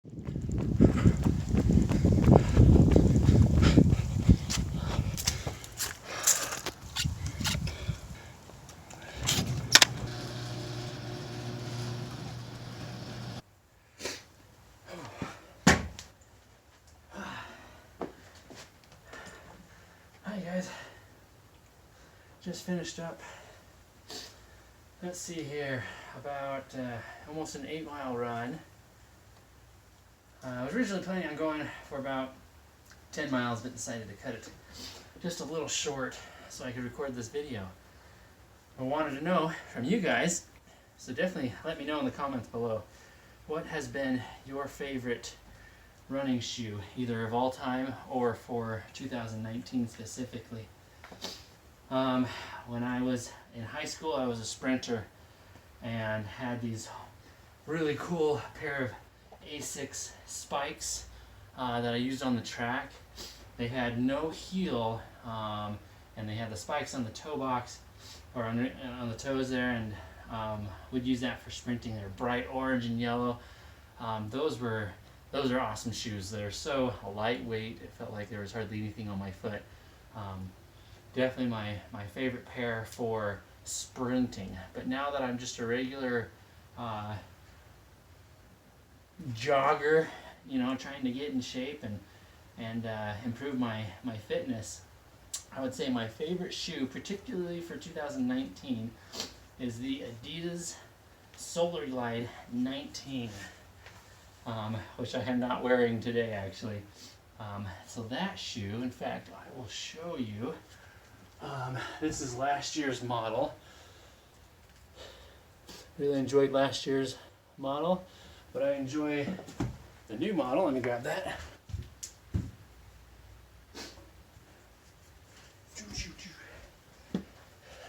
Hi guys, just finished up. Let's see here, about almost an 8-mile run. I was originally planning on going for about 10 miles, but decided to cut it just a little short so I could record this video. I wanted to know from you guys, so definitely let me know in the comments below, what has been your favorite running shoe, either of all time or for 2019 specifically. When I was in high school, I was a sprinter and had these really cool pair of Asics spikes that I used on the track. They had no heel, and they had the spikes on the toe box, or on the toes there, and would use that for sprinting. They're bright orange and yellow. Those are awesome shoes. They're so lightweight, it felt like there was hardly anything on my foot. Definitely my favorite pair for sprinting. But now that I'm just a regular jogger, you know, trying to get in shape and improve my fitness, I would say my favorite shoe, particularly for 2019, is the Adidas Solar Glide 19, which I am not wearing today actually. So that shoe, in fact, I will show you. This is last year's model. Really enjoyed last year's model, but I enjoy the new model. Let me grab that.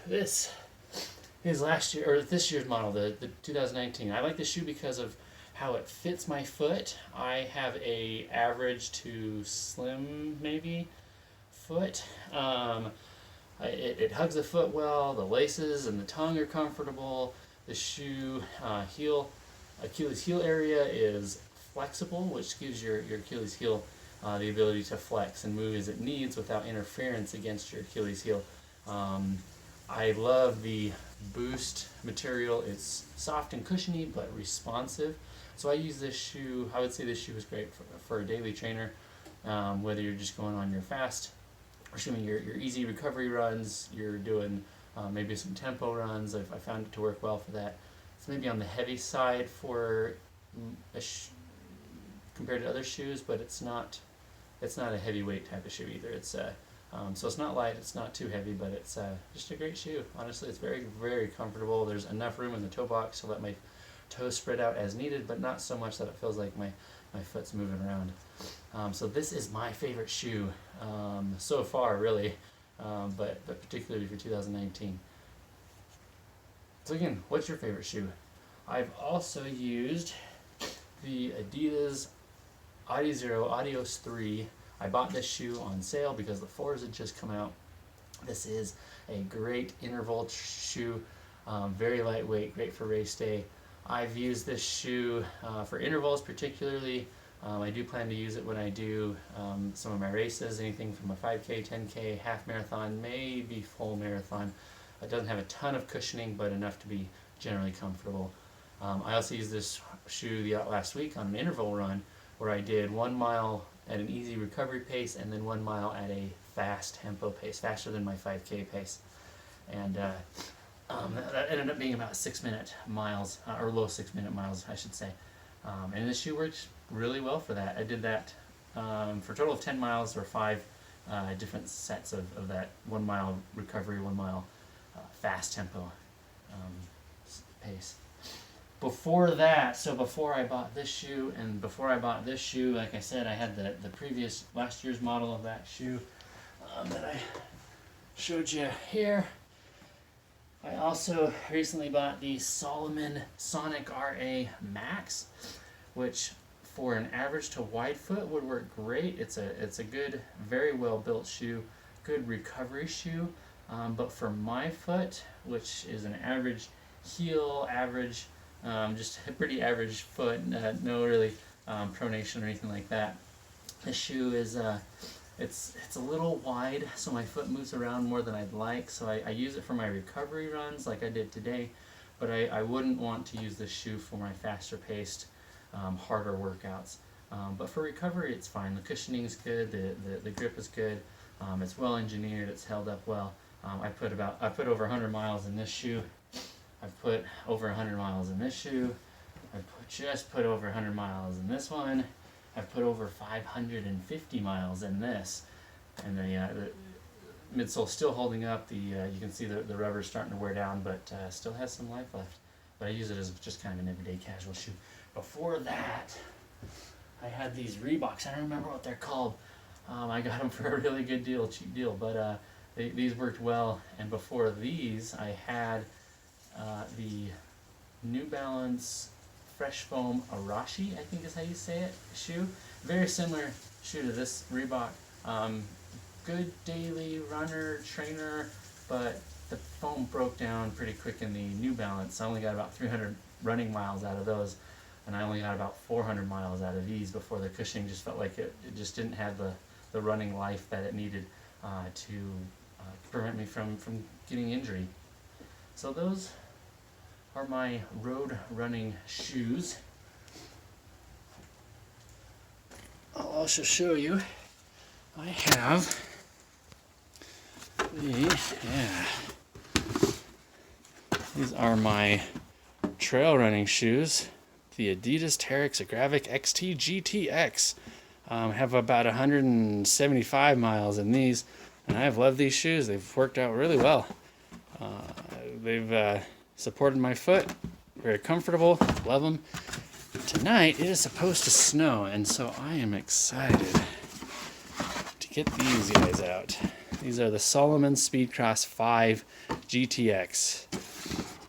This is this year's model, the 2019. I like this shoe because of how it fits my foot. I have a average to slim maybe foot. It hugs the foot well. The laces and the tongue are comfortable. The shoe Achilles heel area is flexible, which gives your Achilles heel the ability to flex and move as it needs without interference against your Achilles heel. I love the Boost material. It's soft and cushiony but responsive. So I use this shoe. I would say this shoe is great for a daily trainer, whether you're just going on your fast, or your easy recovery runs, you're doing maybe some tempo runs. I found it to work well for that. It's maybe on the heavy side for compared to other shoes, but it's not a heavyweight type of shoe either. It's so it's not light, it's not too heavy, but it's just a great shoe. Honestly, it's very, very comfortable. There's enough room in the toe box to let my toes spread out as needed, but not so much that it feels like my foot's moving around. So this is my favorite shoe so far, really, but particularly for 2019. So again, what's your favorite shoe? I've also used the Adidas Adizero Adios 3. I bought this shoe on sale because the 4s had just come out. This is a great interval shoe, very lightweight, great for race day. I've used this shoe for intervals particularly. I do plan to use it when I do some of my races, anything from a 5K, 10K, half marathon, maybe full marathon. It doesn't have a ton of cushioning, but enough to be generally comfortable. I also used this shoe last week on an interval run where I did 1 mile at an easy recovery pace and then 1 mile at a fast tempo pace, faster than my 5K pace. And that ended up being about 6-minute miles, or low 6-minute miles, I should say. And this shoe works really well for that. I did that for a total of 10 miles or 5 different sets of that 1 mile recovery, 1 mile fast tempo pace. Before that, so before I bought this shoe, like I said, I had the previous last year's model of that shoe that I showed you here. I also recently bought the Salomon Sonic RA Max, which for an average to wide foot would work great. It's a good, very well built shoe, good recovery shoe. But for my foot, which is an average heel, just a pretty average foot, no really pronation or anything like that. This shoe is it's a little wide, so my foot moves around more than I'd like. So I use it for my recovery runs, like I did today. But I wouldn't want to use this shoe for my faster paced, harder workouts. But for recovery, it's fine. The cushioning is good. The grip is good. It's well engineered. It's held up well. I put over 100 miles in this shoe. I've put over 100 miles in this shoe. Just put over 100 miles in this one. I've put over 550 miles in this, and the midsole's still holding up. You can see the rubber's starting to wear down, but still has some life left. But I use it as just kind of an everyday casual shoe. Before that, I had these Reeboks. I don't remember what they're called. I got them for a really good deal, cheap deal, but these worked well. And before these, I had the New Balance Fresh Foam Arashi, I think is how you say it, shoe. Very similar shoe to this Reebok. Good daily runner, trainer, but the foam broke down pretty quick in the New Balance. I only got about 300 running miles out of those, and I only got about 400 miles out of these before the cushioning just felt like it just didn't have the running life that it needed to prevent me from getting injury. So those are my road running shoes. I'll also show you, I have these are my trail running shoes, the Adidas Terrex Agravic XT GTX. Have about 175 miles in these, and I've loved these shoes. They've worked out really well. They've supported my foot, very comfortable, love them. Tonight it is supposed to snow, and so I am excited to get these guys out. These are the Salomon Speedcross 5 GTX.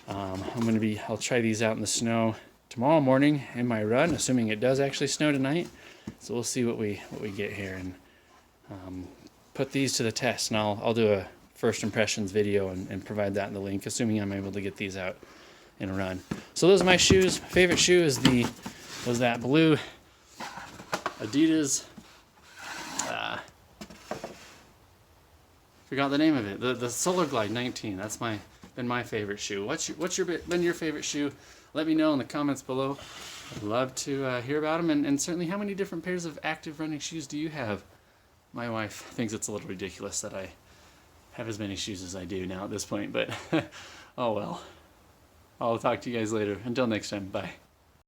I'll try these out in the snow tomorrow morning in my run, assuming it does actually snow tonight. So we'll see what we get here, and put these to the test, and I'll do a first impressions video and provide that in the link, assuming I'm able to get these out in a run. So those are my shoes. My favorite shoe was that blue Adidas. Forgot the name of it. The Solar Glide 19. That's been my favorite shoe. What's been your favorite shoe? Let me know in the comments below. I'd love to hear about them, and certainly how many different pairs of active running shoes do you have? My wife thinks it's a little ridiculous that I have as many shoes as I do now at this point, but oh well. I'll talk to you guys later. Until next time, bye.